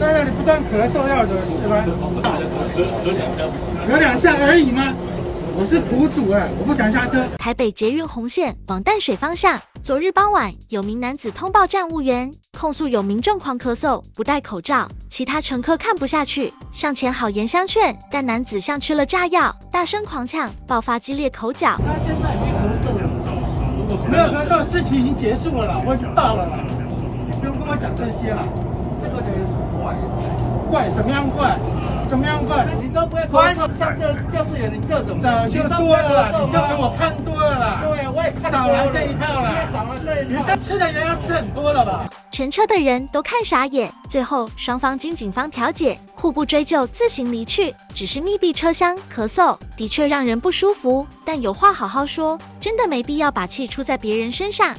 在那里不断咳嗽要惹事吗？有2下而已吗？我是苦主哎，我不想下车。台北捷运红线往淡水方向，昨日傍晚，有名男子通报站务员，控诉有民众狂咳嗽、不戴口罩，其他乘客看不下去，上前好言相劝，但男子像吃了炸药，大声狂呛，爆发激烈口角。他现在没咳嗽了，没有咳嗽，事情已经结束了啦，我已经到了啦，你不用跟我讲这些了。这个人是怪，怪怎么样怪？怎么样怪？你都不会咳嗽，上就是有你这种，早就多了啦，你就给我看多了啦。对，我也看少来这一套啦。少了这一你这吃的盐要吃很多了吧？全车的人都看傻眼，最后双方经警方调解，互不追究，自行离去。只是密闭车厢咳嗽，的确让人不舒服，但有话好好说，真的没必要把气出在别人身上。